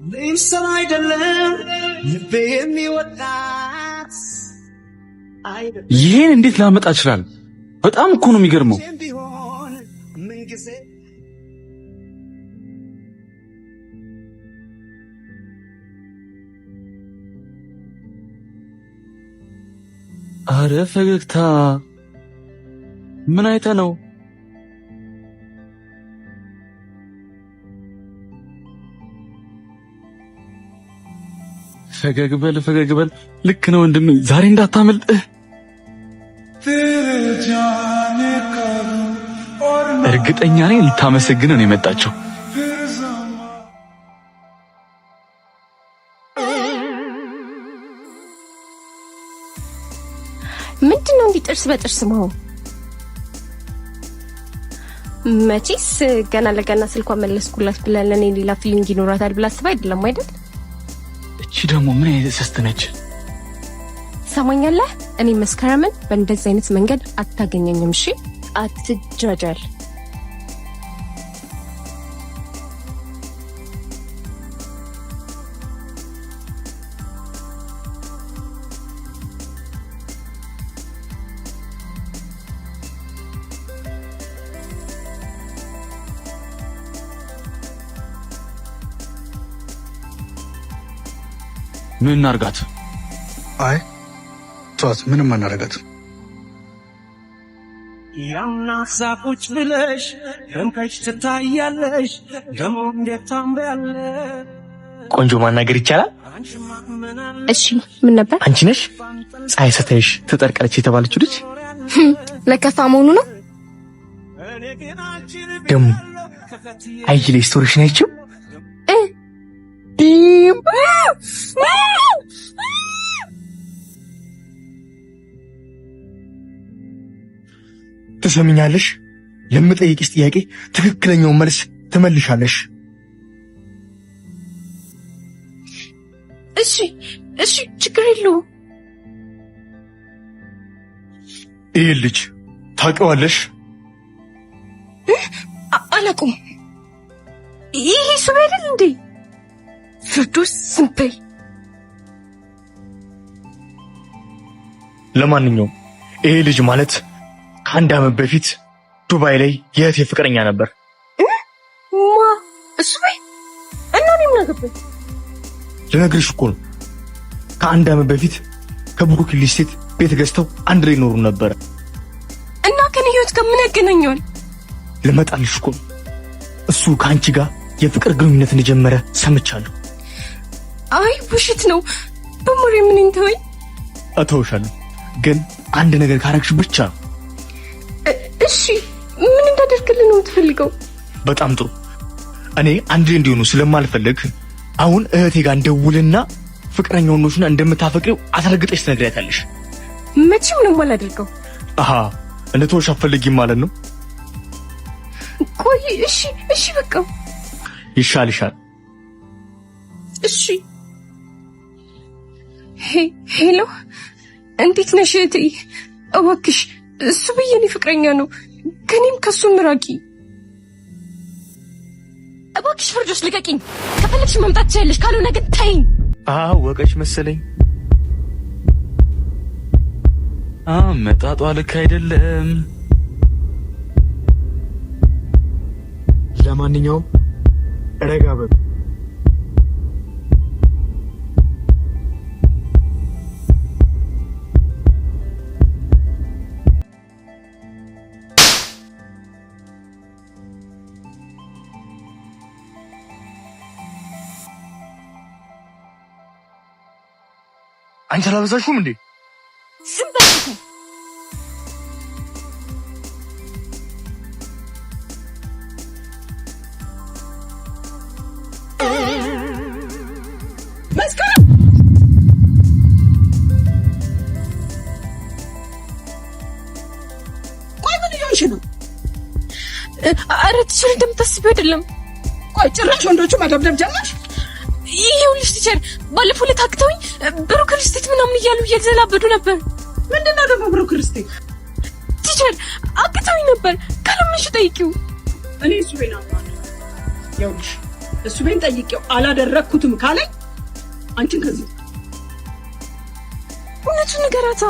ልምሰል አይደለም ልቤ የሚወዳት ይሄን እንዴት ላመጣ ይችላል? በጣም እኮ ነው የሚገርመው። አረ ፈገግታ ምን አይተ ነው? ፈገግ በል ልክ ነው ወንድሜ፣ ዛሬ እንዳታመልጥ። እርግጠኛ ነኝ ልታመሰግን ነው የመጣችው። ምንድነው እንዲህ ጥርስ በጥርስ መሆን? መቼስ ገና ለገና ስልኳን መለስኩላት ብለን ለኔ ሌላ ፊሊንግ ይኖራታል ብላ አስባ አይደለም አይደል? እቺ ደግሞ ምን አይነት ሰስት ነች? ሰማኛለህ? እኔ መስከረምን በእንደዚህ አይነት መንገድ አታገኘኝም። እሺ አትጃጃል። ምን እናርጋት? አይ ቷት ምንም አናረጋት። ያና ሳቁጭ ብለሽ ደምቀሽ ትታያለሽ ደሞ እንዴት ታምሪያለሽ። ቆንጆ ማናገር ይቻላል? እሺ ምን ነበር? አንቺ ነሽ ፀሐይ ሰተሽ ተጠርቀለች የተባለችው ልጅ? ለከፋ መሆኑ ነው ደሞ አይጂ ላይ ስቶሪሽን አይቼው ትሰሚኛለሽ? ለምጠይቅሽ ጥያቄ ትክክለኛውን መልስ ትመልሻለሽ። እሺ ችግር የለውም። ይህ ልጅ ታውቂዋለሽ? አላውቅም። ይሄ ሱብ አይደል እንዴ? ፍርዱስ ስንበይ። ለማንኛውም ይሄ ልጅ ማለት ከአንድ ዓመት በፊት ዱባይ ላይ የእህቴ ፍቅረኛ ነበር። እሱ ወይ እና ምን ነገርበት? ልነግርሽ እኮ ነው። ከአንድ ዓመት በፊት ከብሩክ ሊስቴት ቤት ገዝተው አንድ ላይ ኖሩ ነበር። እና ከኔ ህይወት ጋር ምን ያገናኘዋል? ልመጣልሽ እኮ ነው። እሱ ከአንቺ ጋር የፍቅር ግንኙነት እንደጀመረ ሰምቻለሁ። አይ ውሸት ነው። በሞሬ ምን እንተወኝ? እተውሻለሁ፣ ግን አንድ ነገር ካረግሽ ብቻ። እሺ ምን እንዳደርግልህ ነው የምትፈልገው? በጣም ጥሩ። እኔ አንድ ላይ እንዲሆኑ ስለማልፈልግ አሁን እህቴ ጋር እንደውልና ፍቅረኛው ሆኖሽና እንደምታፈቅሪው አስረግጠሽ ትነግሪያታለሽ። መቼም ነው የማላደርገው። አሃ እንደተወሽ አትፈልጊም ማለት ነው? ቆይ እሺ በቃ ይሻልሻል። እሺ ሄሎ፣ እንዴት ነሽ እህቴ? እባክሽ እሱ በየኔ ፍቅረኛ ነው፣ ከኔም ከሱ ምራቂ እባክሽ። ፍርዶስ ልቀቂኝ። ከፈለግሽ መምጣት ትችያለሽ፣ ካልሆነ ግን ተይኝ። ወቀሽ መሰለኝ። መጣጧ ልክ አይደለም። ለማንኛውም ረጋ በል። አንቺ አላበዛሽውም እንዴ? ዝም በል። መስከረም ቆይ ምን እየሆንሽ ነው? ኧረ ቲቸር እንደምታስቢው አይደለም። ቆይ ጭራሽ ወንዶቹ መደብደብ ጀመርሽ? ይኸውልሽ ቲቸር፣ ባለፈው ዕለት አግተውኝ ብሩክ ሪስቴት ምናምን እያሉ እየተዘላበዱ ነበር። ምንድነው ደግሞ ብሩክ ሪስቴት? ቲቸር አግተውኝ ነበር። ካለምንሽ ጠይቂው። እኔ እሱ ቤና ማለት ይኸውልሽ እሱ ቤን ጠይቄው አላደረኩትም ካለኝ አንቺን ከዚህ እውነቱን ንገራታ።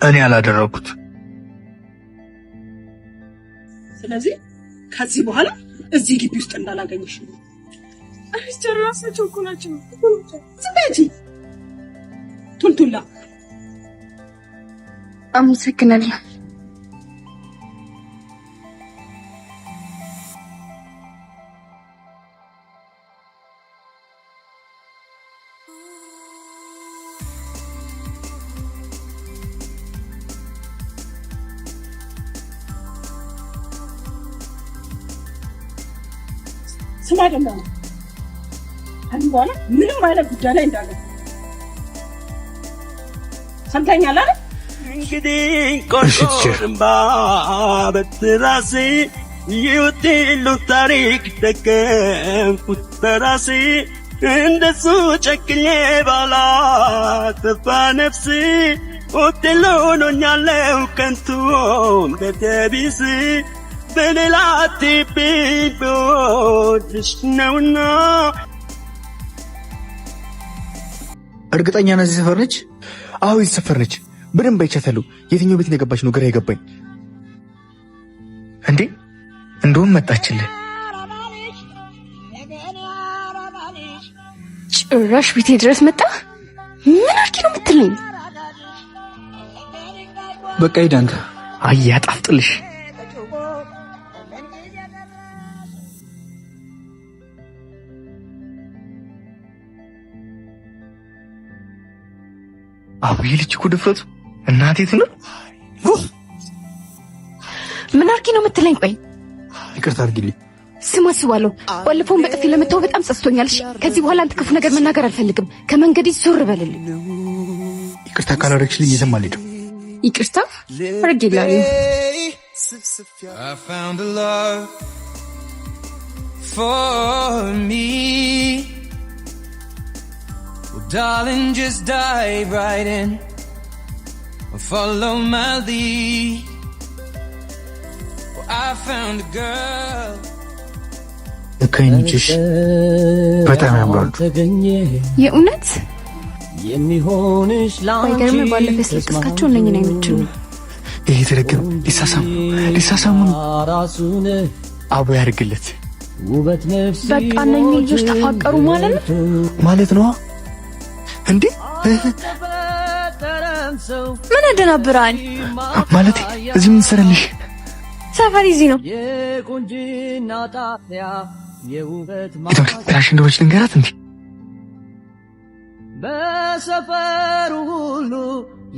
እኔ አላደረኩት። ስለዚህ ከዚህ በኋላ እዚህ ግቢ ውስጥ እንዳላገኝሽ ነው። አሪስቸር ራሳቸው እኮ ናቸው። ዝምበጂ ቱልቱላ። አመሰግናለሁ። ስማ ደግሞ ከዚህ በኋላ ምንም አይነት ጉዳይ ላይ እንዳለ ሰምተኛል አይደል? እንግዲህ ቆርቆርምባ በትራሴ ይውጥሉ ታሪክ ደገምኩት በራሴ እንደሱ ጨክኜ ባላጠፋ ነፍሴ ወጥሎ ሆኖኛለው ከንቱም ገደቢስ በሌላ ትብብሽ ነውና። እርግጠኛ ነህ እዚህ ሰፈር ነች? አዎ እዚህ ሰፈር ነች። በደንብ አይቻታለሁ። የትኛው ቤት እንደገባች ነው ግራ የገባኝ። እንዴ እንደውም መጣችልህ። ጭራሽ ቤቴ ድረስ መጣ። ምን አርኪ ነው የምትለኝ? በቃ ሂድ አንተ። አይ ያጣፍጥልሽ። አብይ ልጅ እኮ ድፍረቱ እናቴ ትነው። ምን አርኪ ነው የምትለኝ? ቆይ ይቅርታ አድርጊልኝ። ስማ አስባለሁ። ባለፈውን በጥፊ ለመታው በጣም ጸጽቶኛል። እሺ ከዚህ በኋላ አንተ ክፉ ነገር መናገር አልፈልግም። ከመንገዴ ዞር በልልኝ። ይቅርታ ካላደረግሽልኝ የትም አልሄድም። ይቅርታ አድርጌልሃለሁ። I found a love for me. Well, darling, just dive right in. Follow my lead. Well, I found a girl. እከኝችሽ በጣም ያምራሉ። የእውነት ባይገርም ባለፈው ስለቀስካቸው እነኝን አይኖችን ነው። ይሄ ተረገም ሊሳሳሙ አቦ ያርግለት። በቃ እነኝህ ልጆች ተፋቀሩ ማለት ነው እንዴ? ምን ያደናብራል ማለት እዚህ ምን ትሰራለሽ? ሰፈር እዚህ ነው። ትራሽን ደሮች ልንገራት እንዴ? በሰፈሩ ሁሉ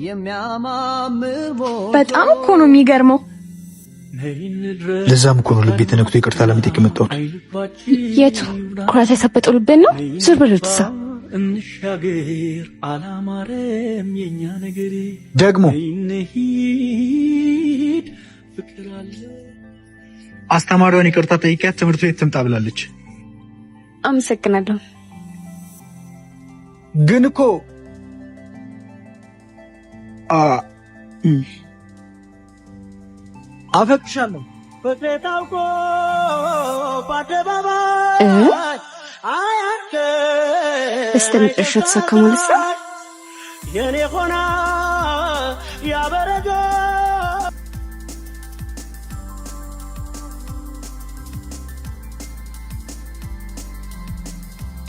የሚያማምር በጣም እኮ ነው የሚገርመው። ለዛም እኮ ነው ልቤ ተነክቶ ይቅርታ ለመጠየቅ የመጣሁት። የቱ ኩራት ያሳበጠው ልቤን ነው? ዞር በል ወደዛ። እንሻገር አላማረም የኛ ነገር ደግሞ እንሂድ ፍቅር አለ። አስተማሪዋን ይቅርታ ጠይቂያት ትምህርት ቤት ትምጣ ብላለች። አመሰግናለሁ። ግን እኮ አፈቅሻለሁ በተታውቆ በአደባባይ አያከ በስተመጨረሻ ተሳካ ማለት ነው። የኔ ሆና ያበረገ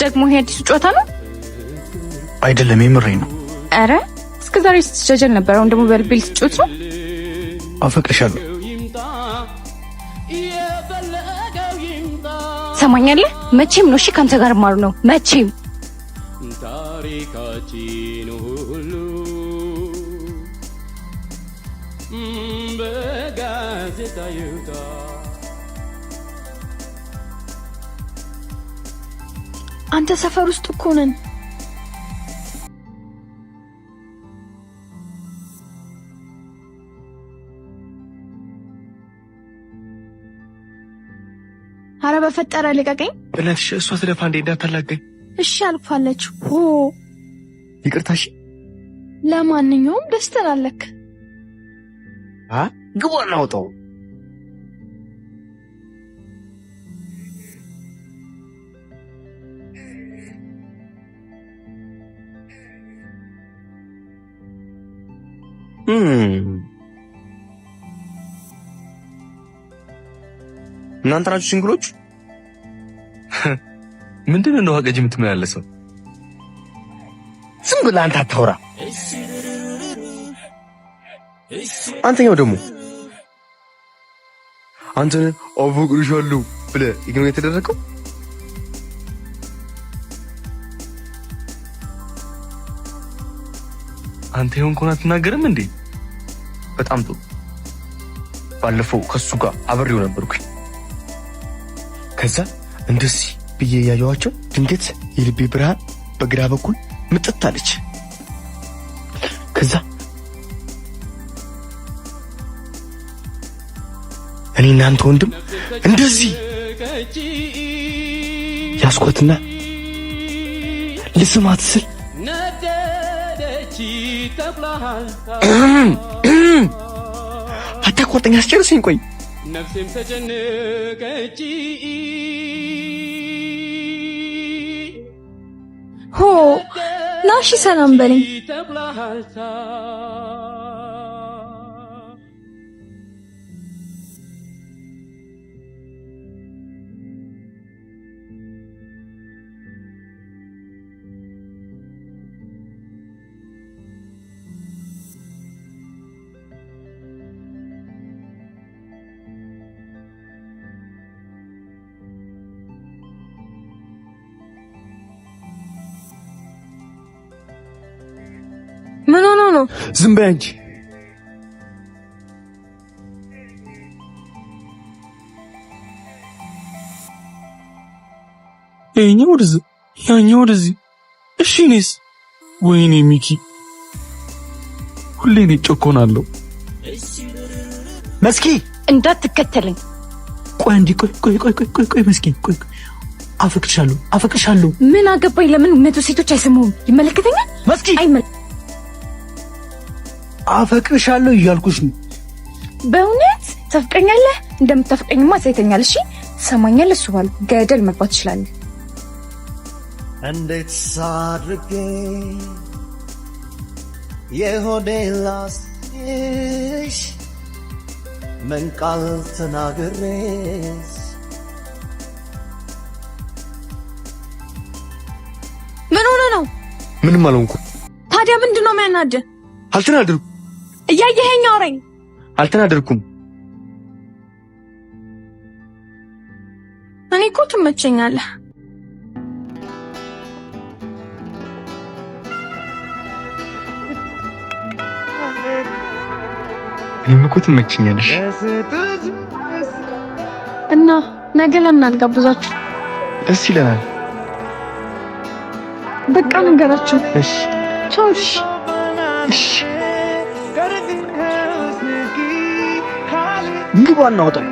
ደግሞ ይሄ አዲሱ ጨዋታ ነው አይደለም? የምሬን ነው። አረ እስከዛሬ ስትጀጀል ነበር። አሁን ደግሞ በልቤ ልትጮት ነው። አፈቅርሻለሁ። ሰማኛለህ? መቼም ነው እሺ ካንተ ጋር ማሩ ነው መቼም። ታሪካችን ሁሉ በጋዜጣ ይውጣ። አንተ ሰፈር ውስጥ እኮ ነን። በፈጠረ ልቀቀኝ። በእናትሽ እሷ ስለፋ እንዴ እንዳታላገኝ። እሺ አልፋለች። ኦ ይቅርታሽ። ለማንኛውም ደስ ትላለክ። ግባ እናውጣው። እናንተ ናችሁ ሲንግሎች? ምንድን ነው አቀጅ የምትመላለሰው? ዝም ብለህ አንተ አታውራ። አንተኛው ደግሞ አንተ አፈቅርሻለሁ ብለህ ይግነው የተደረገው አንተ ይሁን ኮና አትናገርም እንዴ? በጣም ጥሩ። ባለፈው ከሱ ጋር አብሬው ነበርኩኝ። ከዛ እንደዚህ ብዬ ያየኋቸው ድንገት የልቤ ብርሃን በግራ በኩል ምጥት አለች። ከዛ እኔ እናንተ ወንድም እንደዚህ ያስቆትና ልስማት ስል አታቋርጠኝ፣ አስጨርሰኝ። ቆይ ነፍሴም ተጨነቀች። ሆ ናሺ ሰላም በለኝ። ምን ሆኖ ነው? ዝም በይ አንቺ። ይኸኛው ወደዚህ ያኛው ወደዚህ። እሺ እኔስ? ወይኔ ሚኪ ሁሌ እኔ ጮኮናለሁ። መስኪ እንዳትከተለኝ። ቆይ እንጂ ቆይ መስኪ ቆይ አፈቅርሻለሁ። ምን አገባኝ? ለምን መቶ ሴቶች አይሰሙም? ይመለከተኛል። መስኪ አፈቅርሻለሁ እያልኩሽ ነው። በእውነት ታፍቀኛለህ? እንደምታፍቀኝማ ሳይተኛል። እሺ ሰማኛለህ። እሱ ባል ገደል መግባት ትችላለህ። እንዴት ሳድርጌ የሆዴ ላስሽ ምን ቃል ተናግሬስ ምን ሆነ ነው? ምንም አልሆንኩም። ታዲያ ምንድነው የሚያናድህ? አልተናደድኩም። እያየኸኝ አውራኝ። አልተናደድኩም። እኔ እኮ ትመቸኛለህ። እኔም እኮ ትመቸኛለሽ። እና ነገ ለምን አልጋብዛችሁ? ደስ ይለናል። በቃ ነገራችሁ። እሺ ቻው። እሺ ግባ እናውጣው።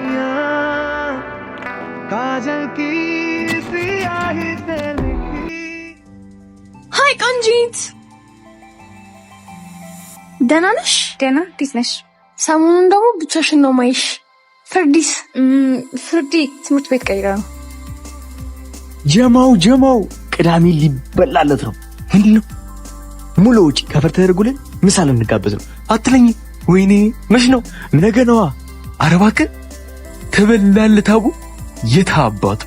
ሃይ ቆንጂት፣ ደህና ነሽ? ደህና። እንዴት ነሽ? ሰሞኑን ደግሞ ብቻሽን ነው ማይሽ። ፍርዲስ? ፍርዲ ትምህርት ቤት ቀይራ ነው። ጀማው ቅዳሜ ሊበላለት ነው። ምንድን ነው? ሙሉ ውጪ ከፈር ተደርጎልን ምሳ ልንጋበዝ ነው አትለኝ? ወይኔ መች ነው? ነገ ነዋ። ኧረ እባክህ ተበላለት። አቡ የት አባቱ?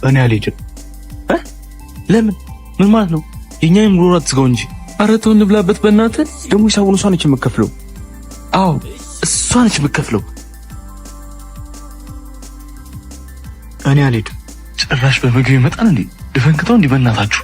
እኔ አልሄድም። ለምን? ምን ማለት ነው? የኛም ኑሮ አትዝጋው እንጂ። ኧረ ተው እንብላበት በእናትህ። ደግሞ ሂሳቡን እሷ ነች የምትከፍለው። አዎ እሷ ነች የምትከፍለው። እኔ አልሄድም። ጭራሽ በምግብ ይመጣል እንዴ? ድፈንክተው እንዲህ በእናታችሁ